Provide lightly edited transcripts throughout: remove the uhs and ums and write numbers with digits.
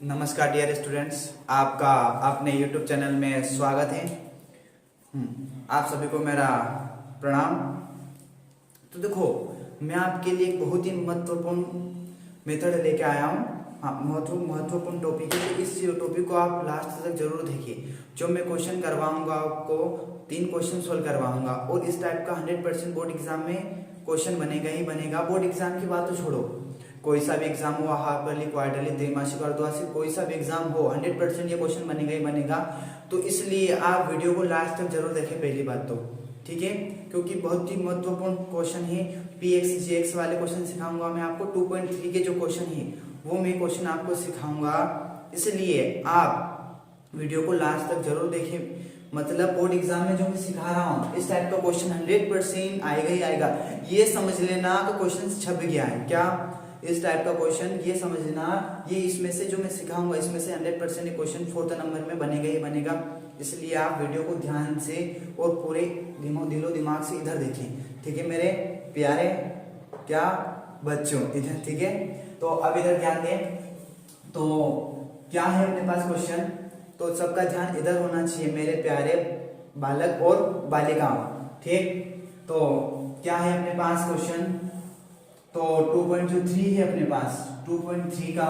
नमस्कार dear students, आपका अपने YouTube चैनल में स्वागत है। आप सभी को मेरा प्रणाम। तो देखो, मैं आपके लिए एक बहुत ही महत्वपूर्ण मेथड लेके आया हूँ। हाँ, महत्वपूर्ण टॉपिक है। तो इस टॉपिक को आप लास्ट तक जरूर देखिए। जो मैं क्वेश्चन करवाऊंगा आपको 3 क्वेश्चन सोल्व करवाऊंगा और इस टाइप का 100% बोर्ड एग्जाम में क्वेश्चन बनेगा ही बनेगा। बोर्ड एग्जाम की बात तो छोड़ो, कोई सा भी एग्जाम हो, हाफ ईयरली, क्वार्टरली, त्रैमासिक, अर्धवार्षिक, कोई सा भी एग्जाम हो, 100% ये क्वेश्चन बनेगा ही बनेगा। तो इसलिए आप वीडियो को लास्ट तक जरूर देखें, पहली बात तो, ठीक है, क्योंकि बहुत ही महत्वपूर्ण क्वेश्चन है। पीएक्स जीएक्स वाले क्वेश्चन सिखाऊंगा मैं आपको। 2.3 के जो क्वेश्चन है वो मैं क्वेश्चन आपको सिखाऊंगा, इसलिए आप वीडियो को लास्ट तक जरूर देखें। मतलब बोर्ड एग्जाम में जो मैं सिखा रहा हूँ इस टाइप का क्वेश्चन 100% आएगा ही आएगा। ये समझ लेना कि क्वेश्चन छप गया है क्या, इस टाइप का क्वेश्चन ये समझ लेना। ये इसमें से जो मैं सिखाऊंगा इसमें से 100% क्वेश्चन 4th नंबर में बनेगा ही बनेगा। इसलिए आप वीडियो को ध्यान से और पूरे दिलो दिमाग से इधर देखें, ठीक है मेरे प्यारे क्या बच्चों, इधर, ठीक है। तो अब इधर ध्यान दें। तो क्या है अपने पास क्वेश्चन, तो सबका ध्यान इधर होना चाहिए मेरे प्यारे बालक और बालिकाओं, ठीक। तो क्या है अपने पास क्वेश्चन, तो 2.3 है अपने पास। 2.3 का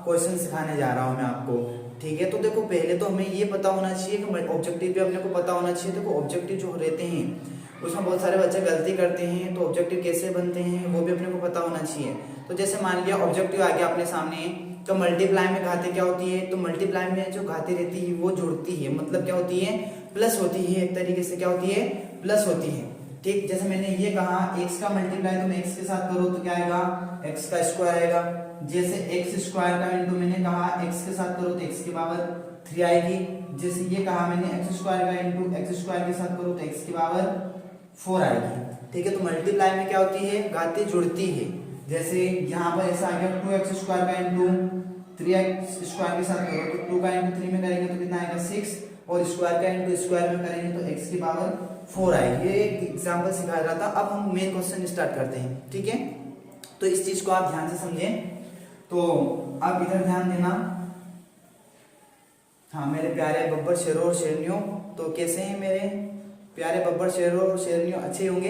क्वेश्चन सिखाने जा रहा हूं मैं आपको, ठीक है। तो देखो, पहले तो हमें ये पता होना चाहिए कि ऑब्जेक्टिव भी अपने को पता होना चाहिए। देखो, ऑब्जेक्टिव जो रहते हैं उसमें बहुत सारे बच्चे गलती करते हैं, तो ऑब्जेक्टिव कैसे बनते हैं वो भी अपने को पता होना चाहिए। तो जैसे मान लिया ऑब्जेक्टिव आ गया अपने सामने, तो मल्टीप्लाई में घाते क्या होती है, तो मल्टीप्लाई में जो घाते रहती है वो जुड़ती है, मतलब क्या होती है, प्लस होती है। एक तरीके से क्या होती है, प्लस होती है, ठीक। जैसे मैंने ये कहा x का मल्टीप्लाई तुम x के साथ करो तो क्या आएगा, x का स्क्वायर आएगा। जैसे x स्क्वायर का इंटू मैंने कहा x के साथ करो तो x की पावर 3 आएगी। जैसे ये कहा मैंने x स्क्वायर का इंटू x स्क्वायर के साथ करो तो x की पावर 4 आएगी, ठीक है। तो मल्टीप्लाई में क्या होती है, घातें जुड़ती है। जैसे यहाँ पर ऐसा आ गया 2x स्क्वायर का इंटू 3x स्क्वायर के साथ करो तो 2 का इंटू 3 में करेंगे तो कितना आएगा 6, और स्क्वायर का इंटू स्क्वायर में करेंगे तो x की पावर 4 आएगी। ये एक एग्जाम्पल सिखाया रहा था। अब हम मेन क्वेश्चन स्टार्ट करते हैं, ठीक है। तो इस चीज को आप ध्यान से समझें। तो अब इधर ध्यान देना। हाँ मेरे प्यारे बब्बर शेरों और शेरनियों, तो कैसे हैं मेरे प्यारे बब्बर शेरों और शेरनियों, अच्छे होंगे।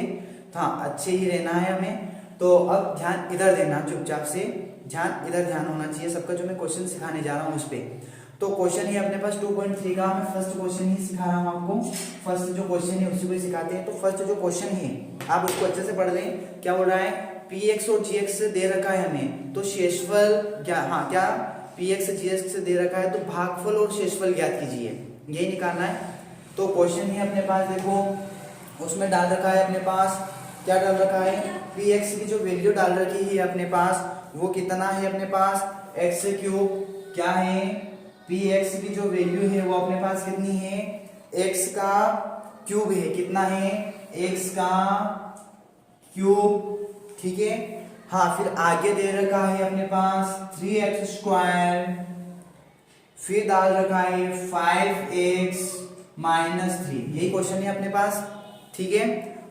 हाँ, अच्छे ही रहना है हमें। तो अब ध्यान इधर देना, चुपचाप से ध्यान इधर ध्यान होना चाहिए सबका, जो मैं क्वेश्चन सिखाने जा रहा हूँ उस पर। तो क्वेश्चन है अपने पास 2.3 का, मैं फर्स्ट क्वेश्चन ही सिखा रहा हूँ आपको। फर्स्ट जो क्वेश्चन है उसी को सिखाते हैं। तो फर्स्ट जो क्वेश्चन है आप उसको अच्छे से पढ़ लें। क्या बोल रहा है, px और gx दे रखा है हमें, तो शेषफल क्या, हाँ क्या px gx दे रखा है, तो भागफल और शेषफल ज्ञात कीजिए, यही निकालना है। तो क्वेश्चन है अपने पास, देखो उसमें डाल रखा है अपने पास, क्या डाल रखा है, px की जो वैल्यू डाल रखी है अपने पास वो कितना है अपने पास, x क्यूब। क्या है, px की जो वैल्यू है वो अपने पास कितनी है, x का क्यूब है। कितना है, x का क्यूब, ठीक है। हाँ, फिर आगे दे रखा है अपने पास 3x स्क्वायर, फिर डाल रखा है 5x माइनस 3, यही क्वेश्चन है अपने पास, ठीक है।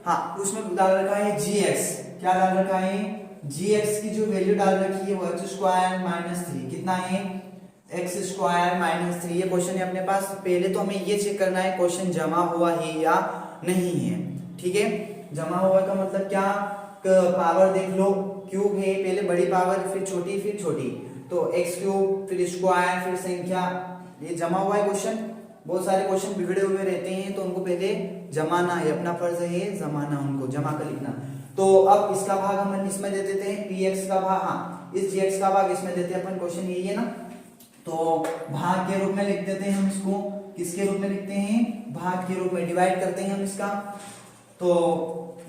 हाँ, उसमें डाल रखा है gx, क्या डाल रखा है, gx की जो वैल्यू डाल रखी है वो x स्क्वायर माइनस 3, कितना है, x स्क्वायर माइनस 3। ये क्वेश्चन है अपने पास। पहले तो हमें ये चेक करना है क्वेश्चन जमा हुआ है या नहीं है, ठीक है। जमा हुआ का मतलब क्या, पावर देख लो, क्यूब है, पहले बड़ी पावर फिर छोटी फिर छोटी, तो x क्यूब फिर स्क्वायर फिर संख्या, ये जमा हुआ है क्वेश्चन। बहुत सारे क्वेश्चन बिगड़े हुए रहते हैं तो उनको पहले जमाना है, अपना फर्ज है जमाना, उनको जमा कर लिखना। तो अब इसका भाग हम इसमें दे देते हैं, px का भाग, हाँ इस gx का भाग इसमें देते हैं अपन, क्वेश्चन यही है ना। तो भाग के रूप में लिख देते हैं हम इसको, किसके रूप में लिखते हैं, भाग के रूप में डिवाइड करते हैं हम इसका। तो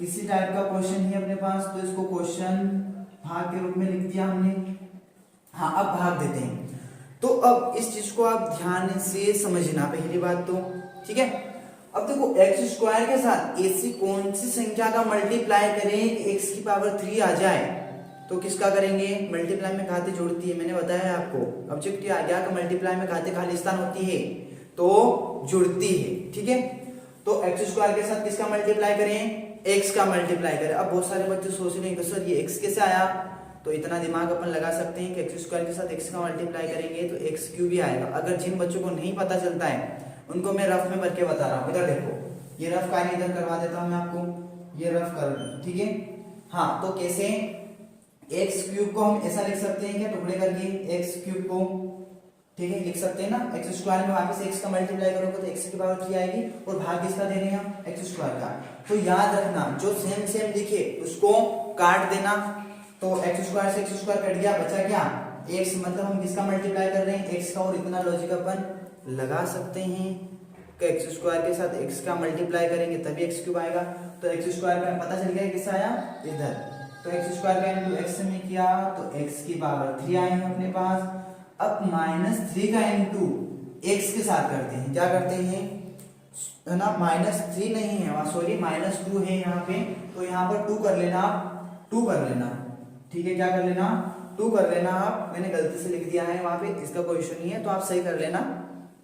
इसी टाइप का क्वेश्चन है अपने पास, तो इसको क्वेश्चन भाग के रूप में लिख दिया हमने। हाँ, अब भाग देते हैं। तो अब इस चीज को आप ध्यान से समझना, पहली बात तो, ठीक है। अब देखो x स्क्वायर के साथ ऐसी कौन सी संख्या का मल्टीप्लाई करें x की पावर 3 आ जाए, तो किसका करेंगे, मल्टीप्लाई में घाते जोड़ती है, मैंने बताया आपको। ऑब्जेक्टिव आ गया कि मल्टीप्लाई में घाते खालिस्तान होती है तो जुड़ती है, ठीक है। तो x स्क्वायर के साथ किसका मल्टीप्लाई करें, x का मल्टीप्लाई करें। अब बहुत सारे बच्चे सोच रहे हैं कि सर ये x कैसे आया, तो इतना दिमाग अपन लगा सकते हैं कि एक्स स्क्वायर के साथ एक्स का मल्टीप्लाई करेंगे तो एक्स क्यूब ही आएगा। अगर जिन बच्चों को नहीं पता चलता है उनको मैं रफ में करके बता रहा हूँ। इधर देखो, ये रफ कार्य इधर करवा देता हूँ मैं आपको, ये रफ कर, ठीक है। हाँ, तो कैसे एक्स क्यूब को हम ऐसा लिख सकते हैं क्या, टुकड़े करके एक्स क्यूब को, ठीक है, लिख सकते हैं ना। एक्स स्क्वायर में वापस एक्स का मल्टीप्लाई करोगे तो एक्स की पावर 3 आएगी और भाग किसका दे रहे हैं हम, एक्स स्क्वायर का। तो याद रखना जो सेम सेम दिखे उसको काट देना। तो एक्स स्क्वायर से एक्स स्क्वायर कट गया, बचा क्या एक्स, मतलब हम किसका मल्टीप्लाई कर रहे हैं, एक्स का। और इतना लॉजिक अपन लगा सकते हैं कि एक्स स्क्वायर के साथ एक्स का मल्टीप्लाई करेंगे तभी एक्स क्यूब आएगा। तो एक्स स्क्वायर का पता चल गया किससे आया, इधर। तो एक्स स्क्वायर का इंटू एक्स में किया तो एक्स की पावर 3 आए हैं अपने पास। अब -3 का इंटू एक्स के साथ करते हैं, क्या करते हैं, है ना, -3 नहीं है वहां, सॉरी -2 है यहाँ पे, तो यहाँ पर 2 कर लेना, 2 कर लेना, ठीक है। क्या कर लेना, 2 कर लेना आप, मैंने गलती से लिख दिया है वहां पे, इसका कोई इशू नहीं है, तो आप सही कर लेना,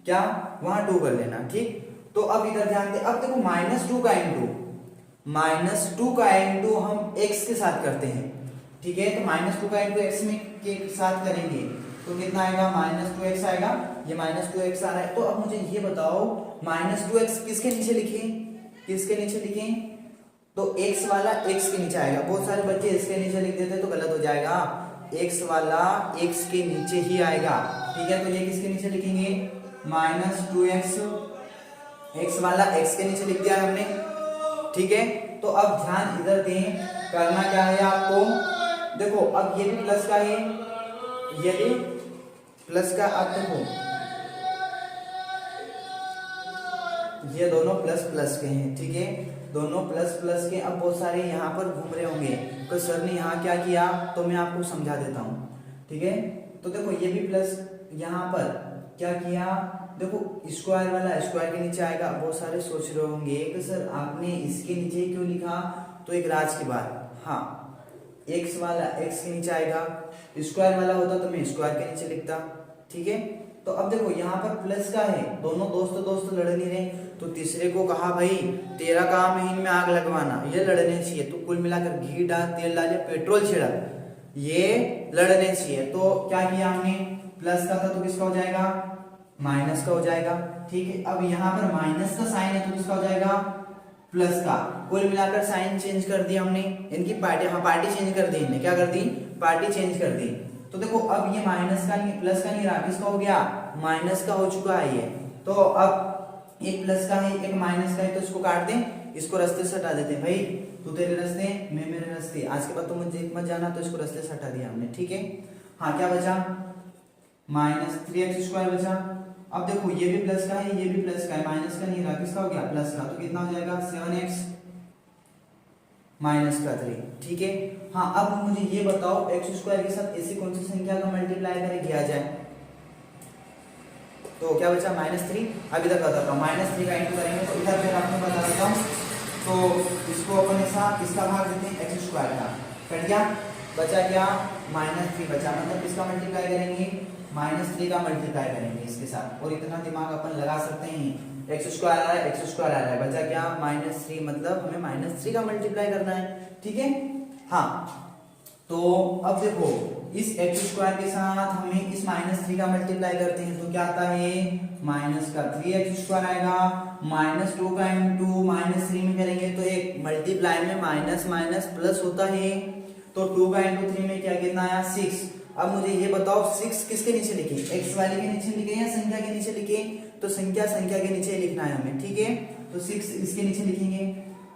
क्या वहां 2 कर लेना, ठीक। तो अब इधर ध्यान दे, अब देखो -2 का इंटू हम x के साथ करते हैं, ठीक है। तो -2 का इंटू x में के साथ करेंगे तो कितना आएगा, -2x आएगा, ये -2x आ रहा है। तो अब मुझे ये बताओ -2x किसके नीचे लिखें, किसके नीचे लिखें, तो x वाला x के नीचे आएगा। बहुत सारे बच्चे इसके नीचे लिख देते तो गलत हो जाएगा, x वाला x के नीचे ही आएगा, ठीक है। तो ये किसके नीचे लिखेंगे, -2x, x वाला x के नीचे लिख दिया हमने, ठीक है। तो अब ध्यान इधर दें, करना क्या है आपको, देखो अब ये भी प्लस का है, ये भी प्लस का, अब देखो ये दोनों प्लस प्लस के हैं, ठीक है, दोनों प्लस प्लस के। अब बहुत सारे यहाँ पर घूम रहे होंगे तो सर ने यहाँ क्या किया, तो मैं आपको समझा देता हूँ, ठीक है। तो देखो ये भी प्लस, यहाँ पर क्या किया, देखो स्क्वायर वाला स्क्वायर के नीचे आएगा। बहुत सारे सोच रहे होंगे कि सर आपने इसके नीचे क्यों लिखा, तो एक राज की बात, हाँ, एक्स वाला एक्स के नीचे आएगा, स्क्वायर वाला होता तो मैं स्क्वायर के नीचे लिखता, ठीक है। तो अब देखो यहाँ पर प्लस का है, दोनों दोस्त लड़ नहीं रहे, तो तीसरे को कहा भाई तेरा काम है इनमें आग लगवाना, ये लड़ने चाहिए। तो कुल मिलाकर घी डाल, तेल डाले, पेट्रोल छिड़ा, ये लड़ने चाहिए। तो क्या किया हमने, प्लस का था तो किसका हो जाएगा, माइनस का हो जाएगा, ठीक है। अब यहाँ पर माइनस का साइन है तो किसका हो जाएगा, प्लस का। कुल मिलाकर साइन चेंज कर दिया हमने, इनकी पार्टी, हाँ पार्टी चेंज कर दी इनने, क्या कर दी, पार्टी चेंज कर दी। तो देखो अब ये माइनस का नहीं, प्लस का नहीं रहा, किसका हो गया, माइनस का हो चुका है ये। तो अब एक प्लस का है एक माइनस का है, तो इसको काट दें, इसको रास्ते से हटा देते हैं। भाई तू तेरे रास्ते, मैं मेरे रास्ते, आज के बाद तो मुझे मत जाना, तो इसको रास्ते से हटा दिया हमने, ठीक है। हाँ क्या बचा, -3x² बचा। अब देखो ये भी प्लस का है, ये भी प्लस का है, माइनस का नहीं रहा, किसका हो गया, प्लस का। तो कितना हो जाएगा, 7x -3, ठीक है। हाँ अब मुझे ये बताओ x² के साथ ऐसी कौन सी संख्या का मल्टीप्लाई करके किया जाए, तो क्या बचा, -3। अब इधर बताता हूँ, -3 का इंटू करेंगे तो इधर मैं आपको बता देता हूँ। तो इसको अपन ऐसा, इसका भाग देते हैं x² का, कट गया, बचा क्या, -3 बचा, मतलब इसका मल्टीप्लाई करेंगे, -3 का मल्टीप्लाई करेंगे इसके साथ। और इतना दिमाग अपन लगा सकते हैं, x² आ रहा है, x² आ रहा है, बचा क्या, -3, मतलब हमें -3 का मल्टीप्लाई करना है, ठीक है। हाँ तो अब देखो इस x² के साथ हमें इस -3 का मल्टीप्लाई करते हैं तो क्या आता है, -3x² आएगा, -2 का इंटू -3 में करेंगे तो एक मल्टीप्लाई में माइनस माइनस प्लस होता है, तो 2 का इंटू 3 में क्या कितना आया, 6। अब मुझे ये बताओ 6 किसके नीचे लिखे, x वाले के नीचे लिखे या संख्या के नीचे लिखे, तो संख्या के नीचे लिखना है हमें, ठीक है। तो 6 इसके नीचे लिखेंगे।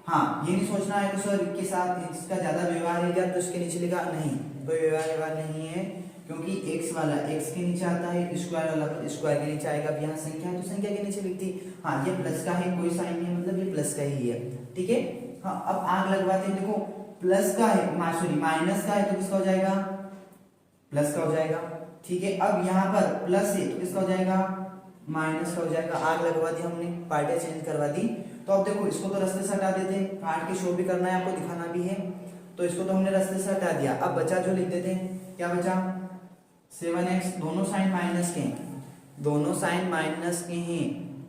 हाँ ये नहीं सोचना है कि सर के साथ इसका ज्यादा व्यवहार है क्या, तो इसके नीचे लिखा, नहीं कोई व्यवहार नहीं है, क्योंकि x वाला x के नीचे आता है, स्क्वायर वाला स्क्वायर के नीचे आएगा। अब यहाँ संख्या है तो संख्या के नीचे लिखती। हाँ ये प्लस का है, कोई साइन नहीं, मतलब ये प्लस का ही है, ठीक है। हाँ अब आग लगवाते हैं, देखो प्लस का है, सॉरी माइनस का है तो किसका हो जाएगा, प्लस का हो जाएगा, ठीक है। अब यहाँ पर प्लस है तो किसका हो जाएगा, माइनस का हो जाएगा। आग लगवा दी हमने, पार्टियां चेंज करवा दी। तो अब देखो इसको तो रास्ते से हटा देते हैं, काट के शो भी करना है आपको, दिखाना भी है, तो इसको तो हमने रास्ते से हटा दिया। अब बचा जो लिख देते हैं, क्या बचा, 7x, दोनों साइन माइनस के हैं, दोनों साइन माइनस के हैं,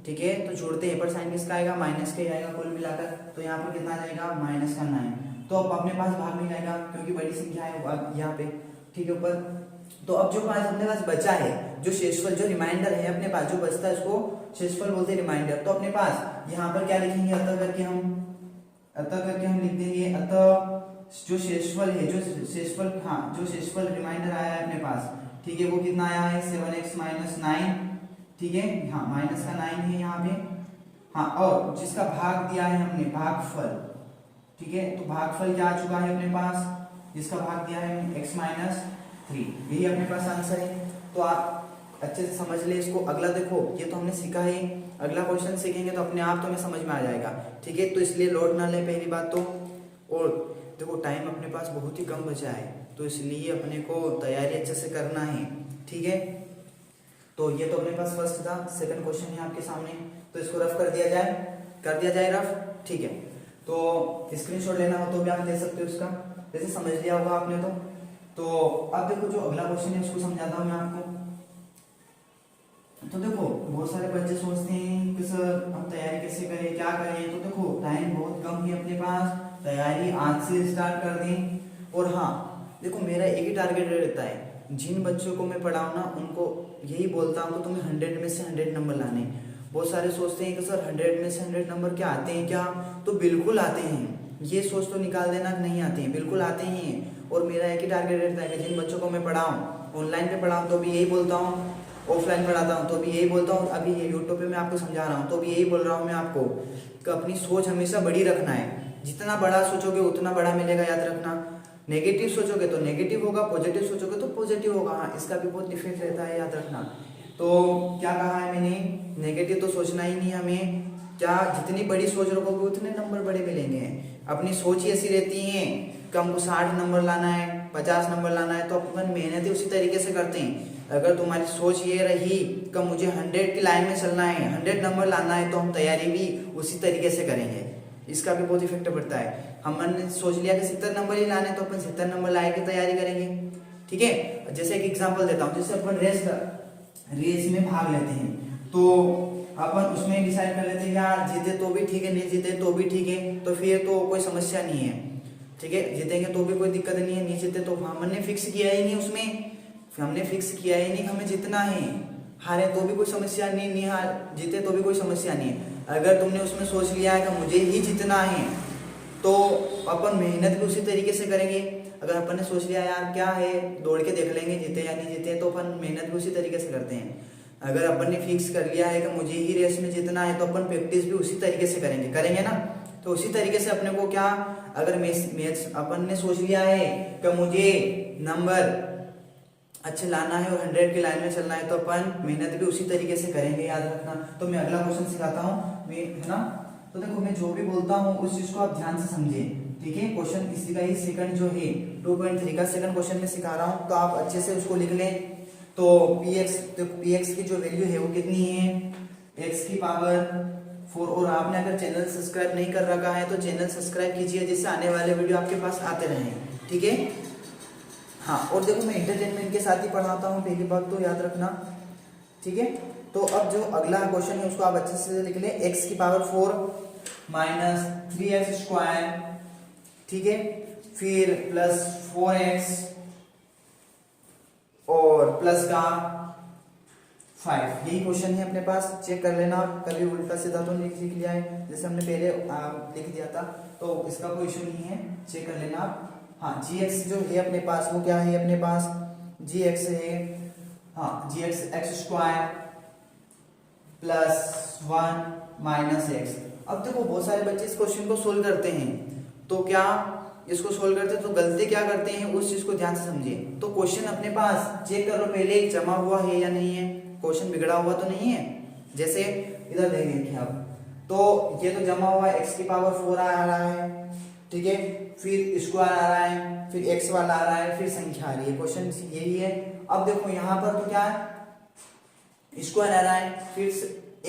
ठीक है। तो जोड़ते हैं पर साइन किसका आएगा, माइनस का ही आएगा कुल मिलाकर। तो यहाँ पर कितना आ जाएगा, -9। तो अब अपने पास भाग नहीं आएगा क्योंकि बड़ी संख्या है यहाँ पे, ठीक है ऊपर। तो अब जो पास अपने पास बचा है, जो शेषफल जो रिमाइंडर है अपने पास जो बचता है उसको शेषफल बोलते हैं, रिमाइंडर। तो अपने पास यहाँ पर क्या लिखेंगे, अतः करके हम लिख देंगे, अतः जो शेषफल है, जो शेषफल, हाँ जो शेषफल रिमाइंडर आया है अपने पास, ठीक है, वो कितना आया है 7x - 9, ठीक है, हाँ माइनस का 9 है यहाँ पे, हाँ, और जिसका भाग दिया है हमने भागफल, ठीक है, तो भागफल क्या आ चुका है अपने पास, जिसका भाग दिया है x - 3, यही अपने पास आंसर है। तो आप अच्छे से समझ ले इसको। अगला देखो, ये तो हमने सीखा है, अगला क्वेश्चन सीखेंगे तो अपने आप तो हमें समझ में आ जाएगा, ठीक है, तो इसलिए लोड ना ले पहली बात तो। और देखो टाइम अपने पास बहुत ही कम बचा है, तो इसलिए अपने को तैयारी अच्छे से करना है, ठीक है। तो ये तो अपने पास फर्स्ट था, सेकंड क्वेश्चन है आपके सामने, तो इसको रफ कर दिया जाए रफ, ठीक है। तो स्क्रीनशॉट लेना हो तो भी आप ले सकते हो इसका, जैसे समझ लिया होगा आपने तो अब देखो जो अगला क्वेश्चन है उसको समझाता हूँ मैं आपको। तो देखो बहुत सारे बच्चे सोचते हैं कि सर हम तैयारी कैसे करें, क्या करें, तो देखो टाइम बहुत कम है अपने पास, तैयारी आज से स्टार्ट कर दें। और हाँ देखो मेरा एक ही टारगेट रहता है, जिन बच्चों को मैं पढ़ाऊँ ना उनको यही बोलता हूँ तो तुम्हें 100 में से 100 नंबर लाने। बहुत सारे सोचते हैं कि सर 100 में से 100 नंबर क्या आते हैं क्या, तो बिल्कुल आते हैं, ये सोच तो निकाल देना कि नहीं आते हैं, बिल्कुल आते हैं। और मेरा एक ही टारगेट रहता है कि जिन बच्चों को मैं पढ़ाऊँ, ऑनलाइन पे पढ़ाऊँ तो भी यही बोलता हूँ, ऑफलाइन पढ़ाता हूँ तो भी यही बोलता हूँ, अभी ये यूट्यूब पे मैं आपको समझा रहा हूँ तो भी यही बोल रहा हूँ मैं आपको कि अपनी सोच हमेशा बड़ी रखना है। जितना बड़ा सोचोगे उतना बड़ा मिलेगा, याद रखना। नेगेटिव सोचोगे तो नेगेटिव होगा, पॉजिटिव सोचोगे तो पॉजिटिव होगा, हाँ इसका भी बहुत इफेक्ट रहता है, याद रखना। तो क्या कहा है मैंने, नेगेटिव तो सोचना ही नहीं हमें, क्या जितनी बड़ी सोच रखोगे उतने नंबर बड़े मिलेंगे। अपनी सोच ही ऐसी रहती है कि हमको 60 नंबर लाना है, 50 नंबर लाना है, तो अपन मेहनत ही उसी तरीके से करते हैं। अगर तुम्हारी सोच ये रही कि मुझे 100 की लाइन में चलना है, 100 नंबर लाना है, तो हम तैयारी भी उसी तरीके से करेंगे, इसका भी बहुत इफेक्ट पड़ता है। हमने सोच लिया कि 70 नंबर ही लाने, तो अपन 70 नंबर लाए के तैयारी करेंगे, ठीक है। जैसे एक एग्जांपल देता हूँ, जैसे अपन रेस में भाग लेते हैं, तो अपन उसमें डिसाइड कर लेते हैं यार जीते तो भी ठीक है, नहीं जीते तो भी ठीक है, तो फिर तो कोई समस्या नहीं है, ठीक है, जीतेंगे तो भी कोई दिक्कत नहीं है, नहीं जीते तो हमने फिक्स किया ही नहीं, उसमें हमने फिक्स किया ही नहीं हमें जितना है, हारे तो भी कोई समस्या नहीं, नहीं हार जीते तो भी कोई समस्या नहीं है। अगर तुमने उसमें सोच लिया है कि मुझे ही जीतना है, तो अपन मेहनत भी उसी तरीके से करेंगे। अगर अपन ने सोच लिया यार क्या है दौड़ के देख लेंगे जीते या नहीं जीते, तो अपन मेहनत भी उसी तरीके से करते हैं। अगर अपन ने फिक्स कर लिया है कि मुझे ही रेस में जीतना है, तो अपन प्रैक्टिस भी उसी तरीके से करेंगे ना। तो उसी तरीके से अपने को क्या, अगर मैच अपन ने सोच लिया है कि मुझे नंबर अच्छे लाना है और 100 की लाइन में चलना है, तो अपन मेहनत भी उसी तरीके से करेंगे, याद रखना। तो मैं अगला क्वेश्चन सिखाता हूँ मैं, है ना। तो देखो मैं जो भी बोलता हूँ उस चीज को आप ध्यान से समझें, ठीक है। क्वेश्चन इसी का ही सेकंड जो है 2.3 का सेकंड क्वेश्चन में सिखा रहा हूँ, तो आप अच्छे से उसको लिख लें। तो px की जो वैल्यू है वो कितनी है, x की पावर 4। और आपने अगर चैनल सब्सक्राइब नहीं कर रखा है तो चैनल सब्सक्राइब कीजिए, जिससे आने वाले वीडियो आपके पास आते रहें, ठीक है। हाँ और देखो मैं एंटरटेनमेंट के साथ ही पढ़ाता हूँ, पहली बात तो याद रखना, ठीक है। तो अब जो अगला क्वेश्चन है उसको आप अच्छे से लिख लें, x की पावर 4 माइनस 3x², ठीक है, फिर प्लस 4x और प्लस का 5। यही क्वेश्चन है अपने पास, चेक कर लेना, कभी उल्टा सीधा तो नहीं लिख लिया है जैसे हमने पहले लिख दिया था, तो इसका कोई इशू नहीं है, चेक कर लेना आप। हाँ gx जो है अपने पास वो क्या है, अपने पास gx है, हाँ gx x² plus 1 minus x। अब देखो बहुत सारे बच्चे इस क्वेश्चन को सोल्व करते हैं, तो क्या इसको सोल्व करते हैं तो गलती क्या करते हैं उस चीज को ध्यान से समझिए। तो क्वेश्चन अपने पास चेक करो पहले जमा हुआ है या नहीं है, क्वेश्चन बिगड़ा हुआ तो नहीं है। जैसे इधर देखेंगे आप, तो ये तो जमा हुआ है, x की पावर 4 आ रहा है, ठीक है, फिर स्क्वायर आ रहा है, फिर x वाला आ रहा है, फिर संख्या आ रही है, क्वेश्चन यही है। अब देखो यहाँ पर तो क्या है, स्क्वायर आ रहा है, फिर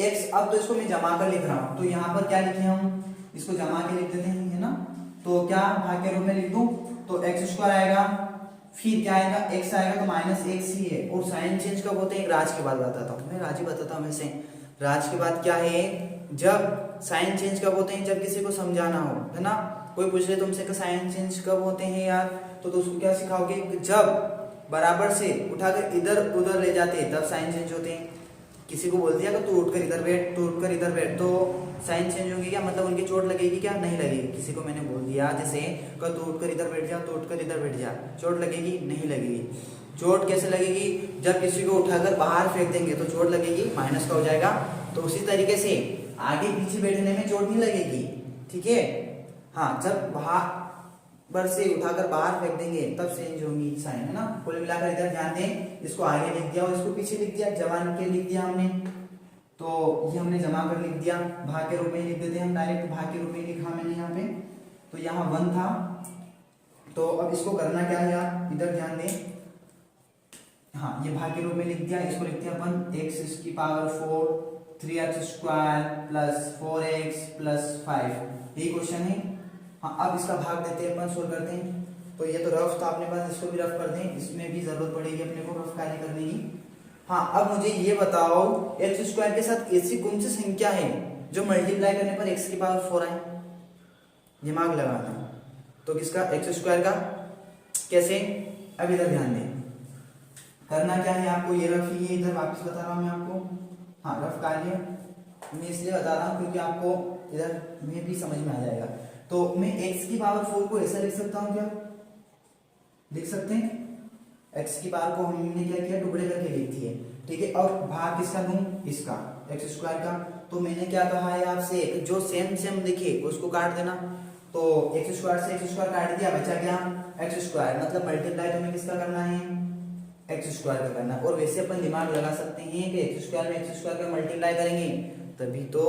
x, अब तो इसको मैं जमा कर लिख रहा हूँ, तो यहाँ पर क्या लिखे हम, इसको जमा के लिख देते हैं, है ना। तो क्या भाग के रूप में लिख दूं, तो x² आएगा, फिर क्या आएगा, x आएगा, तो माइनस x ही है। और साइन चेंज कब होते हैं, एक राज के बाद बताता हूँ, मैं राज ही बताता हूँ वैसे। राज के बाद क्या है, जब साइन चेंज कब होते हैं, जब किसी को समझाना हो, है ना। कोई पूछ ले तुमसे कि साइन चेंज कब होते हैं यार, तो उसको क्या सिखाओगे कि जब बराबर से उठाकर इधर उधर ले जाते हैं तब साइन चेंज होते हैं। किसी को बोल दिया कि तू उठकर इधर बैठ, तू उठकर इधर बैठ, तो साइन चेंज होगी क्या, मतलब उनकी चोट लगेगी क्या, नहीं लगेगी। किसी को मैंने बोल दिया जैसे कि तू उठकर इधर बैठ जा, तू उठकर इधर बैठ जा, चोट लगेगी, नहीं लगेगी। चोट कैसे लगेगी, जब किसी को उठाकर बाहर फेंक देंगे तो चोट लगेगी, माइनस का हो जाएगा। तो उसी तरीके से आगे पीछे बैठने में चोट नहीं लगेगी, ठीक है। हाँ, जब बाहर से उठाकर बाहर फेंक देंगे तब चेंज होंगी साइन, है ना। कुल मिलाकर इधर ध्यान दें, इसको आगे लिख दिया और इसको पीछे लिख दिया, जवान के लिख दिया हमने, तो ये हमने जमा कर लिख दिया। भाग के रूप में लिख देते हैं हम, डायरेक्ट भाग के रूप में लिखा मैंने यहाँ पे। तो यहाँ 1 था, तो अब इसको करना क्या है यार, इधर ध्यान दें। हाँ, ये भाग के रूप में लिख दिया, इसको लिख दिया अपन x की power 4 3x square plus 4x plus 5, यही क्वेश्चन है। हाँ, अब इसका भाग देते हैं अपन, सोल्व करते हैं। तो ये तो रफ था अपने पास, इसको भी रफ कर दें, इसमें भी जरूरत पड़ेगी अपने को रफ कार्य करने की। हाँ, अब मुझे ये बताओ एक्स स्क्वायर के साथ ऐसी कौन सी संख्या है जो मल्टीप्लाई करने पर x की पावर 4 आए, दिमाग लगाना। तो किसका, एक्स स्क्वायर का, कैसे, अब इधर ध्यान दें। करना क्या है आपको, ये रफ ही है, इधर वापस बता रहा हूँ मैं आपको। हाँ, रफ कार्य मैं इसलिए बता रहा हूँ क्योंकि आपको इधर में भी समझ में आ जाएगा। तो मैं x की पावर 4 को ऐसा लिख सकता हूँ, क्या लिख सकते हैं, x की पावर को हमने क्या किया, टुकड़े करके लिख दिए, ठीक है। अब भाग किसका दूं, इसका, एक्स स्क्वायर का। तो मैंने क्या कहा है आपसे, जो सेम सेम दिखे उसको काट देना। तो एक्स स्क्वायर से एक्स स्क्वायर काट दिया, बचा क्या, एक्स स्क्वायर, मतलब मल्टीप्लाई तुम्हें किसका करना है, एक्स स्क्वायर का करना। और वैसे अपन दिमाग लगा सकते हैं कि एक्स स्क्वायर में एक्स स्क्वायर का मल्टीप्लाई करेंगे तभी तो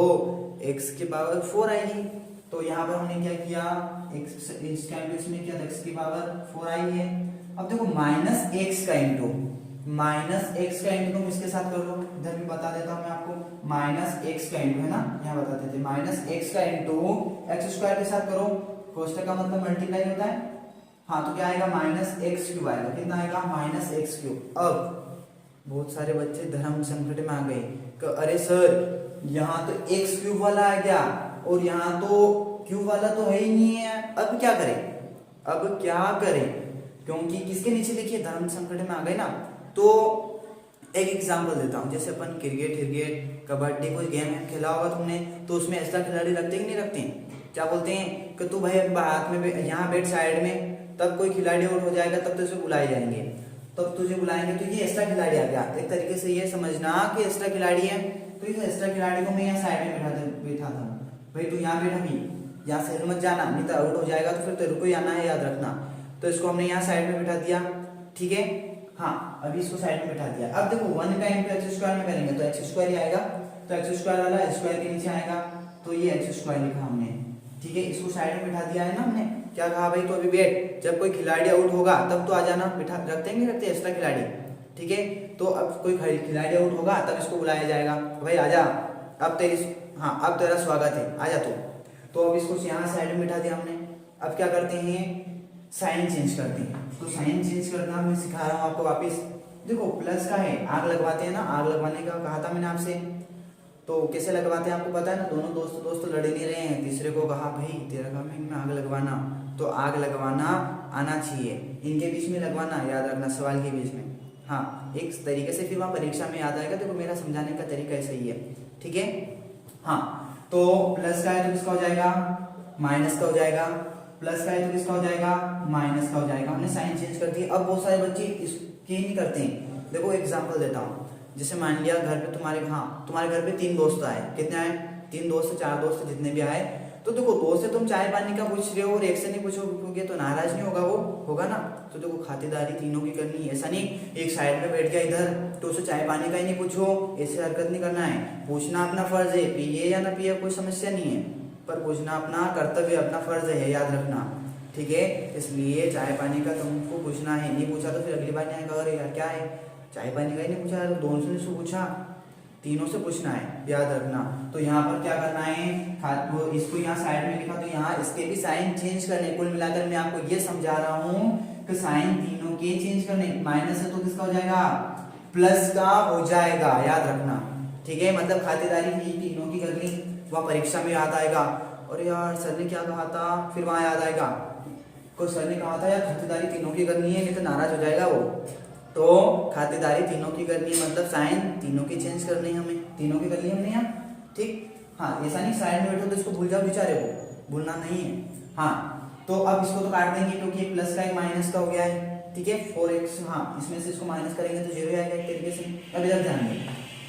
x की पावर 4 आएगी। तो यहाँ पर हमने क्या किया, इसमें क्या, x की पावर 4 आई है। अब देखो माइनस एक्स का इंटू तुम इसके साथ कर लो, इधर भी बता देता हूँ मैं आपको, माइनस एक्स का इंटू, है ना, यहाँ बता देते, माइनस एक्स का इंटू एक्स स्क्वायर के साथ करो, कोष्टक का मतलब मल्टीप्लाई होता है। हाँ, तो क्या आएगा, माइनस एक्स क्यूब आएगा, कितना आएगा, माइनस एक्स क्यूब। अब बहुत सारे बच्चे धर्म संकट में आ गए कि अरे सर यहाँ तो एक्स क्यूब वाला आ गया और यहाँ तो क्यूब वाला तो है ही नहीं है, अब क्या करें, क्योंकि किसके नीचे देखिए धर्म संकट में आ गए ना। तो एक एग्जांपल देता हूँ, जैसे अपन क्रिकेट कबड्डी कोई गेम खेला होगा तुमने, तो उसमें एक्स्ट्रा खिलाड़ी रखते कि नहीं रखते, क्या बोलते हैं कि तू भाई हाथ में यहाँ बैठ साइड में, तब कोई खिलाड़ी आउट हो जाएगा तब तुझे बुलाए जाएंगे, तब तुझे बुलाएंगे, तो ये एक्स्ट्रा खिलाड़ी आ गया। एक तरीके से ये समझना कि एक्स्ट्रा खिलाड़ी है, तो इस एक्स्ट्रा खिलाड़ी को मैं यहाँ साइड में बैठा था, भाई तू यहाँ बैठा भी, यहाँ से मत जाना, नहीं तो आउट हो जाएगा तो फिर तेरे को ही आना है, याद रखना। तो इसको हमने यहाँ साइड में बैठा दिया, ठीक है। हाँ, अभी इसको साइड में बैठा दिया। अब देखो 1 का इंटू एक्स स्क्वायर में करेंगे तो एक्स स्क्वायर ही आएगा, तो एक्स स्क्वायर वाला स्क्वायर के नीचे आएगा, तो ये एक्स स्क्वायर लिखा हमने, ठीक है। इसको साइड में बैठा दिया है ना हमने, क्या कहा भाई, तो अभी बैठ, जब कोई खिलाड़ी आउट होगा तब तो आ जाना, बिठा रखते हैं नहीं रखते एक्स्ट्रा खिलाड़ी, ठीक है। तो अब कोई खिलाड़ी आउट होगा तब इसको बुलाया जाएगा, भाई आजा, अब तेरा स्वागत है, आजा तो अब इसको यहाँ साइड में बिठा दिया हमने। अब क्या करते हैं, साइन चेंज करते हैं। तो साइन चेंज करना मैं सिखा रहा हूँ आपको वापिस। देखो प्लस का है, आग लगवाते हैं ना, आग लगवाने का कहा था मैंने आपसे, तो कैसे लगवाते हैं आपको पता है ना, दोनों दोस्त लड़ नहीं रहे हैं, तीसरे को कहा भाई तेरा काम है इनमें आग लगवाना, तो आग लगवाना आना चाहिए, इनके बीच में लगवाना, याद रखना सवाल के बीच में। हाँ, एक तरीके से फिर वहाँ परीक्षा में याद आएगा, देखो मेरा समझाने का तरीका सही है, ठीक है। हाँ, तो प्लस का है तो किसका हो जाएगा, माइनस का हो जाएगा, प्लस का है तो किसका हो जाएगा, माइनस का हो जाएगा। हमने साइन चेंज कर दिया। अब बहुत सारे बच्चे इसके नहीं करते हैं। देखो एग्जांपल देता हूँ, जैसे मान लिया घर पे तुम्हारे घर पे 3 दोस्त आए, कितने आए, 3 दोस्त 4 दोस्त जितने भी आए, तो देखो 2 से तुम चाय पानी का पूछ रहे हो और 1 से नहीं पूछोगे तो नाराज नहीं होगा, वो होगा ना। तो देखो खातिरदारी तीनों की करनी है, ऐसा नहीं एक साइड में बैठ गया इधर तो उसे चाय पानी का ही नहीं पूछो, ऐसे हरकत नहीं करना है। पूछना अपना फर्ज है, पिए या ना पिए कोई समस्या नहीं है, पर पूछना अपना कर्तव्य, अपना फर्ज है, याद रखना, ठीक है। इसलिए चाय पानी का तुमको पूछना है, नहीं पूछा तो फिर अगली बार नहीं आएगा, अरे यार क्या है चाय पानी का ही नहीं पूछा, तो 2 से पूछा, तीनों से पूछना है, याद रखना। तो यहाँ पर क्या करना है, वो इसको यहाँ साइड में लिखा, तो यहाँ इसके भी साइन चेंज करने। कुल मिलाकर मैं आपको ये समझा रहा हूँ कि साइन तीनों के चेंज करने। माइनस है तो किसका हो जाएगा, प्लस का हो जाएगा, याद रखना, ठीक है। मतलब खातिरदारी तीनों की करनी, वह परीक्षा में याद आएगा। और यार सर ने क्या कहा था, फिर वहां याद आएगा को सर ने कहा था यार खातिरदारी तीनों की करनी है, नहीं तो नाराज हो जाएगा वो। तो खातिरदारी तीनों की करनी है मतलब साइन तीनों की चेंज करनी है, हमें तीनों की करनी है हमने यहाँ, ठीक। हाँ ऐसा नहीं साइड में बैठो तो इसको भूल जाओ बेचारे को, भूलना नहीं है। हाँ तो अब इसको तो काट देंगे क्योंकि एक प्लस का एक माइनस का हो गया है, ठीक है। 4x, हाँ इसमें से इसको माइनस करेंगे तो 0 आएगा एक तरीके से। अब इधर ध्यान दें,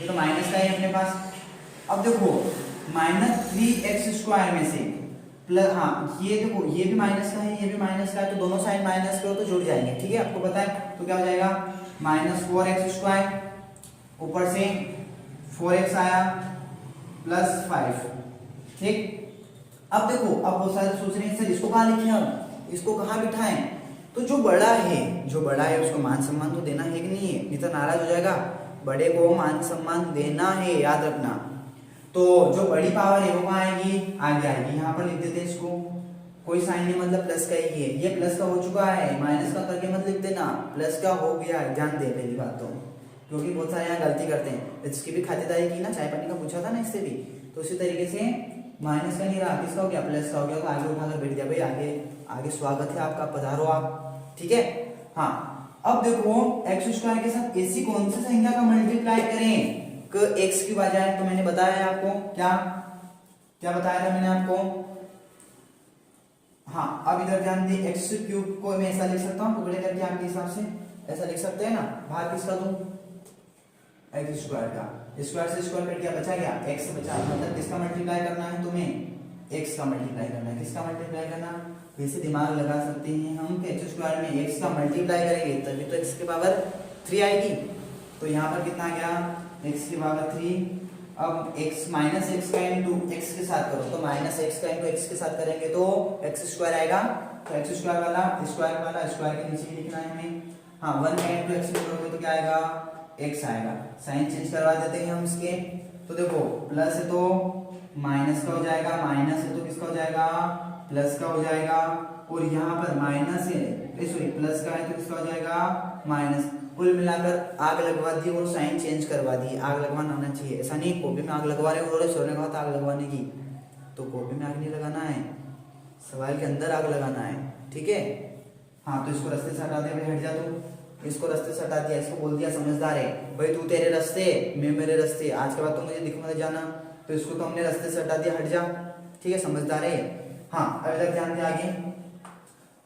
ये तो माइनस का है अपने पास। अब देखो -3x² में से प्लस, हाँ ये देखो ये भी माइनस का है, ये भी माइनस का है, तो दोनों साइन माइनस के हो तो जुड़ जाएंगे, ठीक है आपको पता है। तो क्या हो जाएगा -4x², ऊपर से 4x आया +5, ठीक। अब देखो अब वो सारे सोच रहे हैं सर इसको कहाँ लिखें, अब इसको कहाँ बिठाएं। तो जो बड़ा है उसको मान सम्मान तो देना है कि नहीं है, नहीं तो नाराज हो जाएगा। बड़े को मान सम्मान देना है, याद रखना। तो जो बड़ी पावर है वो कहाँ आएगी, आगे आएगी। यहाँ पर लिख देते हैं इसको, कोई साइन नहीं मतलब प्लस का ही है, ये प्लस का हो चुका है, माइनस का करके मत लिख देना, प्लस का हो गया है, ध्यान दे पहली बात तो, क्योंकि बहुत सारे यहाँ गलती करते हैं। इसकी भी खातिरदारी की ना, चाय पानी का पूछा था ना इससे भी, तो इसी तरीके से माइनस का नहीं रहा, किसका हो गया, प्लस का हो गया, तो आगे उठाकर बैठ गया भाई, आगे आगे स्वागत है आपका, पधारो आप, ठीक है। हाँ अब देखो x² के साथ ऐसी कौन सी संख्या का मल्टीप्लाई करें कि x³ आ जाए। तो मैंने बताया आपको, क्या क्या बताया था मैंने आपको, हाँ अब इधर ध्यान दिए, x³ को मैं ऐसा लिख सकता हूँ टुकड़े करके, आपके हिसाब से ऐसा लिख सकते हैं ना, भाग किसका दूं, x² का, स्क्वायर से स्क्वायर कट गया, बचा गया x बचा, मतलब किसका मल्टीप्लाई करना है तुम्हें, x का मल्टीप्लाई करना है। किसका मल्टीप्लाई करना, वैसे दिमाग लगा सकते हैं हम कि x² में x का मल्टीप्लाई करेंगे तभी तो x की पावर 3 आएगी। तो यहाँ पर कितना आ गया, x की पावर 3। अब x माइनस एक्स का इंटू x के साथ करो, तो माइनस एक्स का इंटू x के साथ करेंगे तो x² आएगा। तो x² वाला स्क्वायर के नीचे ही लिखना है हमें। हाँ 1 का इंटू x करोगे तो क्या आएगा, x आएगा। साइन चेंज करवा देते हैं हम इसके, तो देखो प्लस है तो माइनस का हो जाएगा, माइनस है तो किसका हो जाएगा, प्लस का हो जाएगा। और यहाँ पर माइनस है, सॉरी प्लस का है तो किसका हो जाएगा, माइनस। कुल मिलाकर आग लगवा दी और साइन चेंज करवा दी। आग लगवाना आना चाहिए, ऐसा नहीं कॉपी में आग लगवा रहे हो, सर ने कहा था आग लगवाने की, तो कॉपी में आग नहीं लगाना है, सवाल के अंदर आग लगाना है, ठीक है। हाँ तो इसको रास्ते से हटा दे, हट जा तू, इसको रास्ते से हटा दिया, इसको बोल दिया समझदार है भाई, तू तेरे रास्ते मैं मेरे रास्ते, आज के बाद तो मुझे दिख मत जाना, तो इसको तो हमने रास्ते से हटा दिया, हट जा, ठीक है समझदार है। हाँ अभी तक ध्यान दे आगे,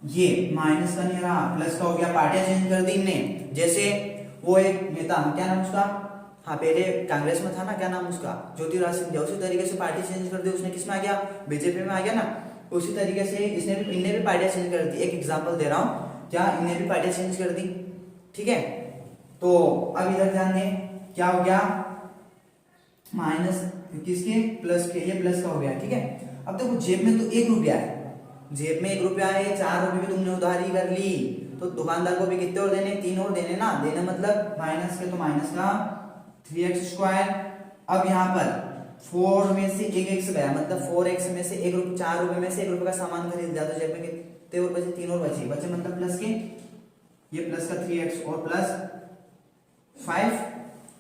ये माइनस का नहीं रहा, प्लस का हो गया, पार्टियां चेंज कर दी इनने। जैसे वो एक नेता, क्या नाम उसका, हाँ पहले कांग्रेस में था ना, क्या नाम उसका, ज्योतिराज सिंधिया, उसी तरीके से पार्टी चेंज कर दी उसने, किसमें आ गया, बीजेपी में आ गया ना। उसी तरीके से इनने भी पार्टियां चेंज कर दी। एक एग्जांपल दे रहा हूँ, क्या इनने भी पार्टियां चेंज कर दी, ठीक है। तो अब इधर ध्यान दें, क्या हो गया, माइनस किसके, प्लस के, ये प्लस का हो गया, ठीक है। अब देखो जेब में तो 1 रुपया है, जेब में 1 रुपया है, 4 रुपये भी तुमने उधारी कर ली, तो दुकानदार को भी कितने और देने, 3 और देने ना, देने मतलब माइनस के, तो माइनस का 3x²। अब यहाँ पर 4 में से 1x गया, मतलब 4x में से 1 रुपये, 4 रुपये में से 1 रुपये का सामान खरीद लिया, तो जेब में कितने और बचे, 3 और बचे मतलब प्लस के, ये प्लस का 3x और प्लस 5,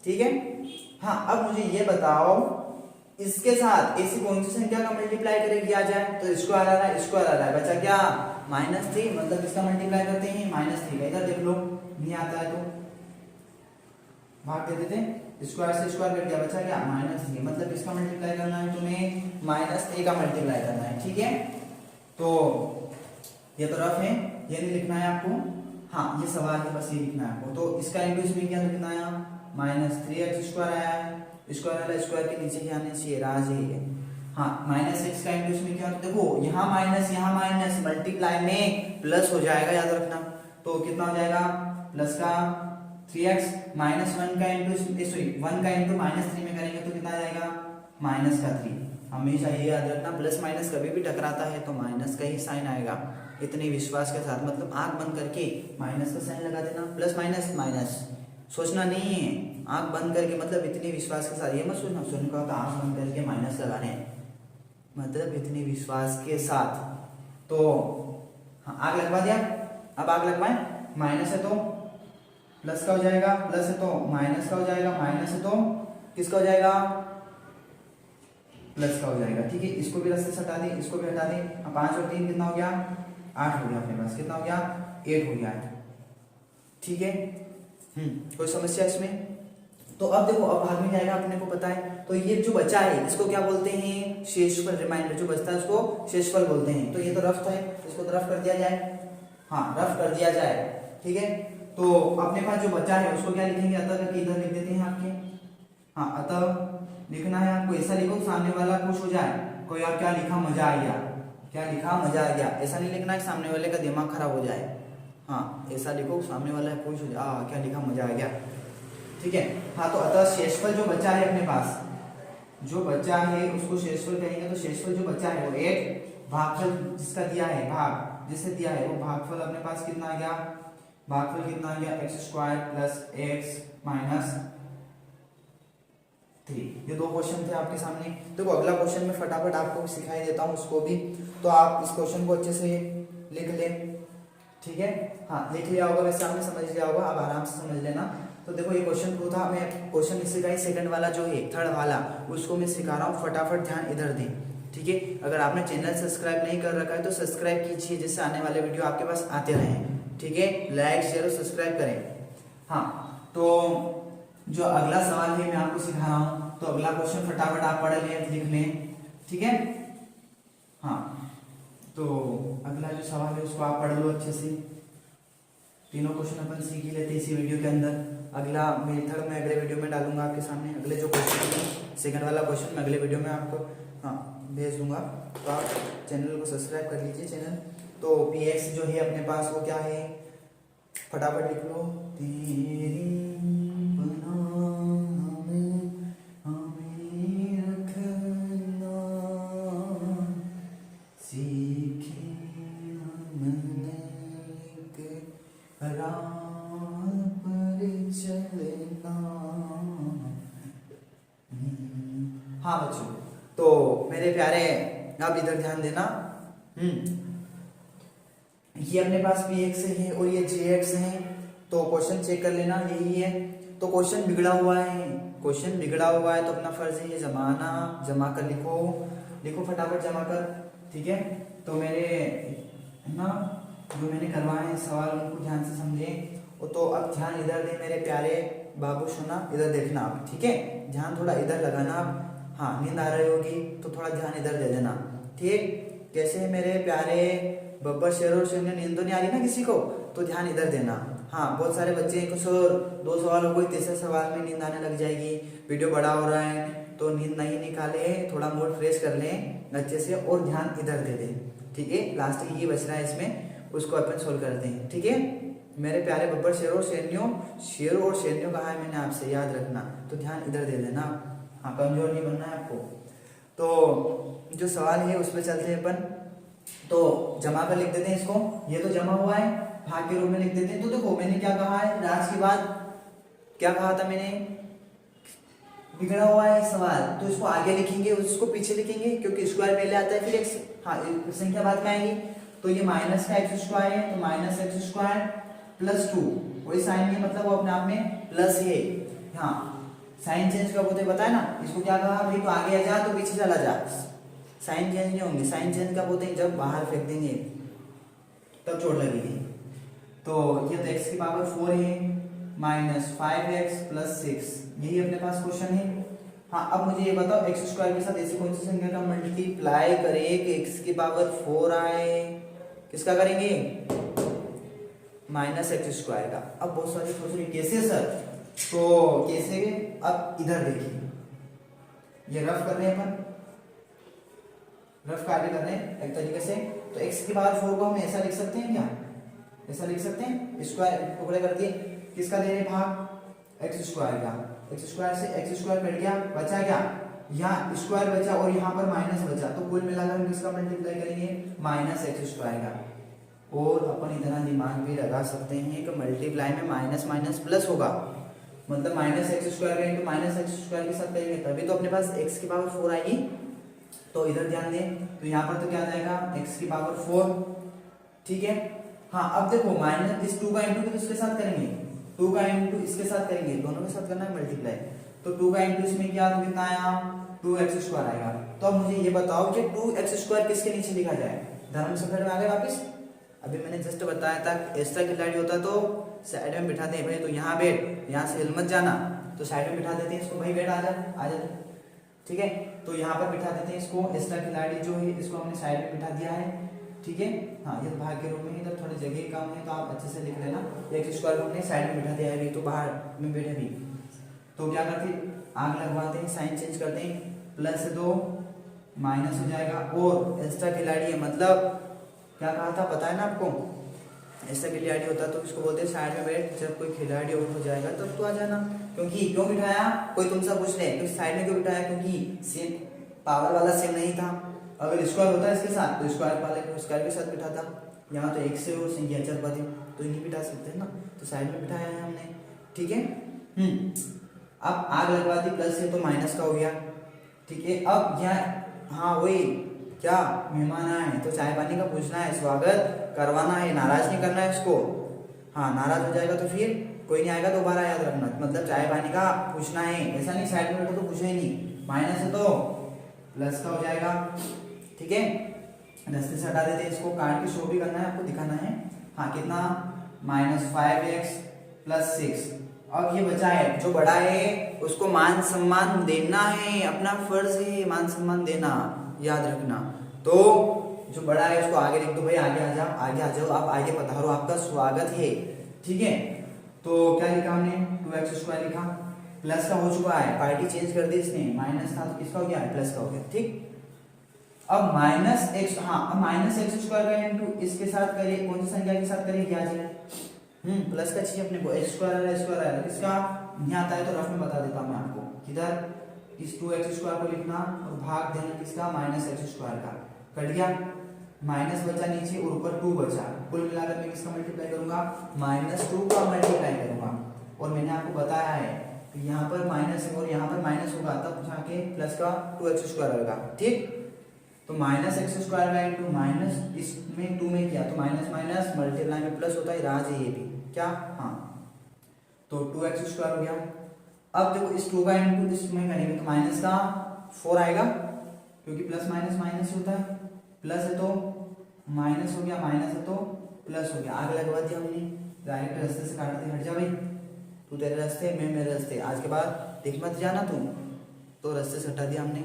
ठीक है। हाँ अब मुझे ये बताओ, इसके साथ ऐसी कौन सी संख्या का मल्टीप्लाई करें किया जाए, तो स्क्वायर आ रहा है, स्क्वायर आ रहा है, बचा क्या, -3, मतलब इसका मल्टीप्लाई करते हैं -3 का, इधर देख लो नहीं आता है तो भाग दे देते, स्क्वायर से स्क्वायर कट गया, बचा क्या, -3, मतलब इसका मल्टीप्लाई करना है तुम्हें, -a का मल्टीप्लाई करना है, ठीक है। तो ये तो रफ है, ये नहीं लिखना है आपको, हाँ ये सवाल है बस ये लिखना है आपको। तो इसका इंटू इसमें क्या लिखना है, -3x² आया है, स्क्वायर वाला स्क्वायर के नीचे ही आने चाहिए, राज है। हाँ -x का इंटू इसमें क्या, तो देखो यहाँ माइनस मल्टीप्लाई में प्लस हो जाएगा, याद रखना। तो कितना हो जाएगा, प्लस का 3x, -1 का इंटू, सॉरी 1 का इंटू -3 में करेंगे तो कितना आ जाएगा, -3। हमेशा ये याद रखना, प्लस माइनस कभी भी टकराता है तो माइनस का ही साइन आएगा, इतने विश्वास के साथ, मतलब आंख बंद करके माइनस का साइन लगा देना, प्लस माइनस माइनस, सोचना नहीं है, आंख बंद करके, मतलब इतने विश्वास के साथ, ये मत सोचना सुन का आंख बंद करके माइनस लगाने, मतलब इतने विश्वास के साथ। तो हाँ आग लगवा दिया, अब आग लगवाएं, माइनस है तो प्लस का हो जाएगा, प्लस है तो माइनस का हो जाएगा, माइनस है तो किसका हो जाएगा, प्लस का हो जाएगा। ठीक है, इसको भी रास्ते से हटा दें, इसको भी हटा दें। अब 5 और 3 कितना हो गया, 8 हो गया अपने पास। कितना हो गया, 8 हो गया। ठीक है, कोई समस्या इसमें? तो अब देखो, अब भाग में जाएगा, अपने को पता है। तो ये जो बचा है इसको क्या बोलते हैं, शेषफल। रिमाइंडर जो बचता है उसको शेषफल बोलते हैं। तो ये तो रफ है, इसको तो रफ कर दिया जाए। हाँ, रफ कर दिया जाए। ठीक है, तो अपने पास जो बचा है उसको क्या लिखेंगे, अतः करके इधर लिख देते हैं आपके। हाँ, अतः लिखना है आपको। ऐसा लिखो सामने वाला खुश हो जाए, कोई यार क्या लिखा, मजा आ गया, क्या लिखा, मजा आ गया। ऐसा नहीं लिखना है सामने वाले का दिमाग खराब हो जाए। हाँ, ऐसा लिखो सामने वाला खुश हो जाए, क्या लिखा, मजा आ गया। ठीक है, हाँ, तो अतः शेषफल जो बचा है अपने पास, जो बचा है उसको शेषफल कहेंगे। तो शेषफल जो बचा है वो 8 भागफल जिसका दिया है, भाग जिससे दिया है वो भागफल अपने पास कितना आ गया, भागफल कितना आ गया, x² प्लस x माइनस 3। ये 2 क्वेश्चन थे आपके सामने। देखो अगला क्वेश्चन में फटाफट आपको सिखाई देता हूँ उसको भी, तो आप इस क्वेश्चन को अच्छे से लिख लें। ठीक है, हाँ, लिख लिया होगा वैसे, आपने समझ लिया होगा, आप आराम से समझ लेना। तो देखो ये क्वेश्चन को था, मैं क्वेश्चन इससे का सेकंड वाला जो है, थर्ड वाला, उसको मैं सिखा रहा हूँ। फटाफट ध्यान इधर दें। ठीक है, अगर आपने चैनल सब्सक्राइब नहीं कर रखा है तो सब्सक्राइब कीजिए, जिससे आने वाले वीडियो आपके पास आते रहें। ठीक है, लाइक शेयर और सब्सक्राइब करें। हाँ, तो जो अगला सवाल है मैं आपको सिखा रहा हूँ, तो अगला क्वेश्चन फटाफट आप पढ़ लें, लिख लें। ठीक है, हाँ, तो अगला जो सवाल है उसको आप पढ़ लो अच्छे से। तीनों क्वेश्चन अपन सीख ही लेते हैं इसी वीडियो के अंदर। अगला मेथड मैं अगले वीडियो में डालूंगा आपके सामने। अगले जो क्वेश्चन है, सेकंड वाला क्वेश्चन मैं अगले वीडियो में आपको भेज दूंगा। तो आप चैनल को सब्सक्राइब कर लीजिए चैनल। तो px जो है अपने पास वो क्या है, फटाफट लिख लो। तेरी हाँ बच्चों, तो मेरे प्यारे आप इधर ध्यान देना। ये अपने पास px है और ये jx है। तो क्वेश्चन चेक कर लेना, यही है। तो क्वेश्चन बिगड़ा हुआ है, क्वेश्चन बिगड़ा हुआ है, तो अपना फर्ज है जमाना, जमा कर लिखो, लिखो फटाफट जमा कर। ठीक है, तो मेरे ना जो मैंने करवाए हैं सवाल उनको ध्यान से समझें। तो अब ध्यान इधर दे मेरे प्यारे बाबू, सुना इधर देखना आप। ठीक है, ध्यान थोड़ा इधर लगाना आप। हाँ, नींद आ रही होगी तो थोड़ा ध्यान इधर दे देना। ठीक, कैसे है मेरे प्यारे बब्बर, शेर और शेर, नींद तो नहीं आ रही ना किसी को, तो ध्यान इधर देना। हाँ, बहुत सारे बच्चे हैं, कुछ और 2 सवाल हो गए, तीसरे सवाल में नींद आने लग जाएगी, वीडियो बड़ा हो रहा है, तो नींद नहीं निकाले, थोड़ा मूड फ्रेश कर लें अच्छे से और ध्यान इधर दे दें। ठीक है, लास्ट ये बच रहा है इसमें, उसको अपन सोल्व करते हैं। ठीक है मेरे प्यारे बब्बर, शेर और शेरनियों, शेर और शेरनियों कहा है मैंने आपसे, याद रखना। तो ध्यान इधर दे देना। हाँ, कमजोर नहीं बनना है आपको। तो जो सवाल है उसमें चलते हैं अपन। तो जमा कर लिख देते हैं इसको, ये तो जमा हुआ है, भाग के रूप में लिख देते हैं। तो देखो मैंने क्या कहा है, राज के बाद क्या कहा था मैंने, बिगड़ा हुआ है सवाल, तो इसको आगे लिखेंगे, उसको पीछे लिखेंगे, क्योंकि स्क्वायर पहले आता है फिर एक्स, हाँ संख्या बाद में आएगी। तो ये माइनस का x² है, तो माइनस x² प्लस 2, कोई साइन नहीं, मतलब वो अपने आप में प्लस है। हाँ, साइन चेंज कब होते बताए ना, इसको क्या कहा भाई, तो आगे जा तो पीछे चला जा, साइन चेंज नहीं होंगे। साइन चेंज कब होते हैं, जब बाहर फेंक देंगे तब चोट लगेगी। तो ये तो x की पावर 4 है, माइनस 5x प्लस 6, यही अपने पास क्वेश्चन है। हाँ, अब मुझे ये बताओ x² के साथ ऐसी कौन सी संख्या का मल्टीप्लाई करें कि x की पावर 4 आए, किसका करेंगे, माइनस x² का। अब बहुत सारे सोच रहे कैसे सर, तो कैसे, अब इधर देखिए, ये रफ कर रहे हैं अपन, रफ कार्य कर रहे हैं एक तरीके से। तो x की पावर 4 को हम ऐसा लिख सकते हैं क्या, ऐसा लिख सकते हैं, स्क्वायर टुकड़े कर दिए, किसका दे रहे भाग, x² का, x² से x² कट गया, बचा क्या, यहाँ स्क्वायर बचा और यहाँ पर माइनस बचा, तो कुल मिलाकर हम किसका मल्टीप्लाई करेंगे, माइनस x² का। और अपन इतना दिमाग भी लगा सकते हैं कि मल्टीप्लाई में माइनस माइनस प्लस होगा, मतलब माइनस x² का इंटू माइनस x² के साथ करेंगे तभी तो अपने पास x की पावर 4 आएगी। तो इधर ध्यान दें, तो यहाँ पर तो क्या जाएगा, x की पावर 4। ठीक है, हाँ, अब देखो माइनस इस 2 का इंटू किसके साथ करेंगे, 2 का इंटू इसके साथ करेंगे, दोनों के साथ करना है मल्टीप्लाई। तो 2 का इंटू इसमें किया तो कितना आया 2x² आएगा। तो अब मुझे ये बताओ कि 2x² किसके नीचे लिखा जाए? धर्म सफर में आ गए वापिस। अभी मैंने जस्ट बताया था एक्स्ट्रा खिलाड़ी होता तो साइड में बिठाते हैं भाई, तो यहाँ बैठ, यहाँ से हिल मत जाना, तो साइड में बिठा देते हैं इसको, भाई बैठ आ जा, ठीक है। तो यहाँ पर बिठा देते हैं इसको, एक्स्ट्रा खिलाड़ी जो है इसको हमने साइड में बिठा दिया है, ठीक है। हाँ, ये भाग के रूप में इधर थोड़ी जगह कम है तो आप अच्छे से लिख लेना। x² को हमने साइड में बिठा दिया है, अभी तो बाहर में बैठे भी। तो क्या करते हैं, आग लगवाते हैं, साइन चेंज करते हैं, +2 माइनस हो जाएगा, और एक्स्ट्रा खिलाड़ी है मतलब क्या कहा था पता है ना आपको, एक्स्ट्रा खिलाड़ी होता तो इसको बोलते हैं साइड में बैठ, जब कोई खिलाड़ी आउट हो जाएगा तब तो आ जाना। क्योंकि क्यों बिठाया, कोई तुमसे पूछ ले क्योंकि साइड में क्यों बिठाया, क्योंकि सेम पावर वाला सेम नहीं था। अगर स्क्वायर होता है इसके साथ तो स्क्वायर वाले को स्क्वायर के साथ बिठाता, यहाँ तो एक से और संख्या चल पाती तो नहीं बिठा सकते हैं ना, तो साइड में बिठाया है हमने, ठीक है। अब आग लगवा दी, प्लस से तो माइनस का हो गया, ठीक है। अब यहाँ हाँ वही क्या, मेहमान आए तो चाय पानी का पूछना है, स्वागत करवाना है, नाराज नहीं करना है इसको। हाँ, नाराज हो जाएगा तो फिर कोई नहीं आएगा, दोबारा याद रखना, मतलब चाय पानी का पूछना है, ऐसा नहीं साइड में बैठो तो पूछे ही नहीं, माइनस है तो प्लस का हो जाएगा, ठीक है। रास्ते से हटा देते हैं इसको, काट के शो भी करना है आपको, दिखाना है। हाँ, कितना, -5x + 6। अब ये बचा है, जो बड़ा है उसको मान सम्मान देना है, अपना फर्ज है मान सम्मान देना, याद रखना। तो जो बड़ा है उसको आगे लिख दो, भाई आगे आ जाओ, आगे आ जाओ, आप आगे पधारो, आपका स्वागत है, ठीक है। तो क्या लिखा हमने, 2x² लिखा, प्लस का हो चुका है, पार्टी चेंज कर दी इसने, माइनस था तो किसका हो गया, प्लस का हो गया, ठीक। अब -x, हाँ अब -x² का इनटू इसके साथ करिए, कौन सी संख्या के साथ करिए, क्या चाहिए, प्लस का चाहिए अपने को, x² है, किसका यहाँ आता है तो रफ में बता देता हूँ मैं आपको, किधर इस 2x² को लिखना और भाग देना किसका, -x² का, कट गया, माइनस बचा नीचे और ऊपर 2 बचा, कुल मिलाकर मैं किसका मल्टीप्लाई करूंगा, -2 का मल्टीप्लाई करूंगा। और मैंने आपको बताया है कि यहाँ पर माइनस और यहाँ पर माइनस होगा तब जाके प्लस का 2x² आएगा, ठीक। तो -x² का इनटू माइनस, इसमें 2 में किया तो माइनस माइनस मल्टीप्लाई में प्लस होता है, राज है ये भी क्या, हाँ। तो 2x² हो गया। अब देखो इस 2 का इनटू इसमें करेंगे तो माइनस का 4 आएगा, क्योंकि प्लस माइनस माइनस होता है, प्लस है तो माइनस हो गया, माइनस है तो प्लस हो गया, आग लगवा दिया हमने, डायरेक्ट रास्ते से काट दिया, हट जा भाई, तू तेरे रास्ते मैं मेरे रास्ते, आज के बाद दिख मत जाना तू, तो रास्ते से हटा दिया हमने।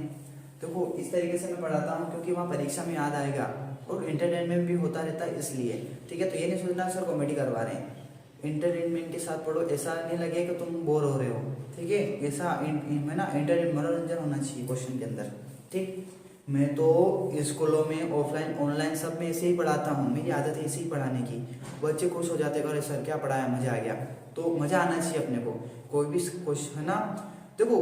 देखो इस तरीके से मैं पढ़ाता हूँ क्योंकि वहाँ परीक्षा में याद आएगा और एंटरटेनमेंट भी होता रहता है इसलिए, ठीक है। तो ये नहीं सोचना सर कॉमेडी करवा रहे हैं, एंटरटेनमेंट के साथ पढ़ो, ऐसा नहीं लगे कि तुम बोर हो रहे हो, ठीक है। ऐसा में ना मनोरंजन होना चाहिए क्वेश्चन के अंदर, ठीक। मैं तो स्कूलों में ऑफलाइन ऑनलाइन सब में ऐसे ही पढ़ाता हूँ, मेरी आदत है ऐसे ही पढ़ाने की, बच्चे खुश हो जाते हैं, अरे सर क्या पढ़ाया, मजा आ गया। तो मजा आना चाहिए अपने को, कोई भी क्वेश्चन है ना, देखो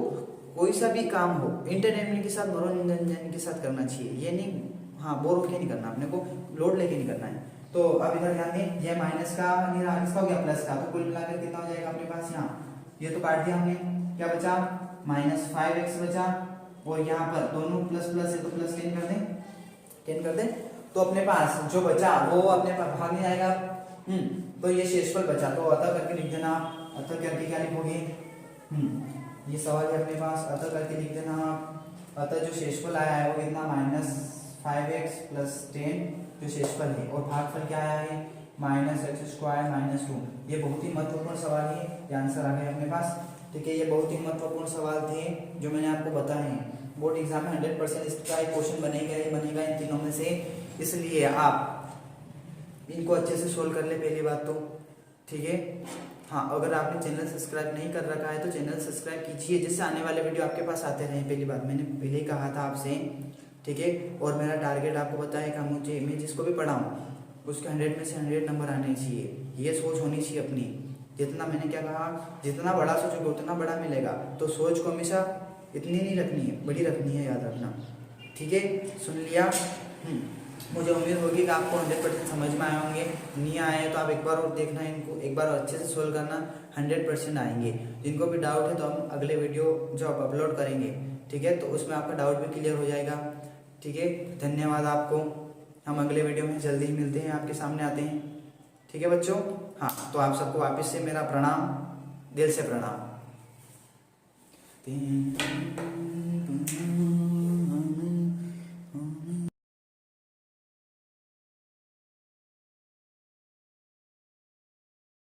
कोई सा भी काम हो एंटरटेनमेंट के साथ मनोरंजन के साथ करना चाहिए, ये नहीं हाँ बोर होके नहीं करना, अपने को लोड लेके नहीं करना है। तो अब इधर ध्यान दें, ये माइनस का नहीं रहा, किसका हो गया, प्लस का, तो कुल मिलाकर कितना हो जाएगा अपने पास, यहाँ ये तो काट दिया हमने, क्या बचा, -5x बचा, और यहाँ पर दोनों प्लस प्लस है तो प्लस 10 कर दें, 10 कर दें, तो अपने पास जो बचा वो अपने पास भाग में आएगा। तो ये शेषफल बचा, तो अतः करके लिख देना, अतः करके क्या लिखोगे, ये सवाल है अपने पास, अतः करके लिख देना। अतः जो शेषफल आया है वो कितना, -5x + 10 जो शेषफल है, और भागफल क्या आया है, -x² - 2। ये बहुत ही महत्वपूर्ण सवाल है, ये आंसर आ गए अपने पास, ठीक है। ये बहुत ही महत्वपूर्ण सवाल थे जो मैंने आपको बताए हैं, बोर्ड एग्जाम में 100% इसका एक क्वेश्चन बनेगा ही बनेगा इन तीनों में से, इसलिए आप इनको अच्छे से सोल्व कर ले, पहली बात तो, ठीक है। हाँ, अगर आपने चैनल सब्सक्राइब नहीं कर रखा है तो चैनल सब्सक्राइब कीजिए, जिससे आने वाले वीडियो आपके पास आते रहें, पहली बात मैंने पहले ही कहा था आपसे, ठीक है। और मेरा टारगेट आपको बताएगा, मुझे मैं जिसको भी पढ़ाऊँ उसके 100 में से 100 नंबर आने चाहिए, ये सोच होनी चाहिए अपनी। जितना मैंने क्या कहा, जितना बड़ा सोचोगे उतना बड़ा मिलेगा, तो सोच को हमेशा इतनी नहीं रखनी है, बड़ी रखनी है, याद रखना, ठीक है। सुन लिया, मुझे उम्मीद होगी कि आपको 100% समझ में आए होंगे, नहीं आए तो आप एक बार और देखना, इनको एक बार अच्छे से सोल्व करना, 100% आएंगे। जिनको भी डाउट है तो हम अगले वीडियो जो आप अपलोड करेंगे, ठीक है, तो उसमें आपका डाउट भी क्लियर हो जाएगा, ठीक है। धन्यवाद आपको, हम अगले वीडियो में जल्दी ही मिलते हैं, आपके सामने आते हैं, ठीक है बच्चों। हाँ, तो आप सबको वापस से मेरा प्रणाम, दिल से प्रणाम।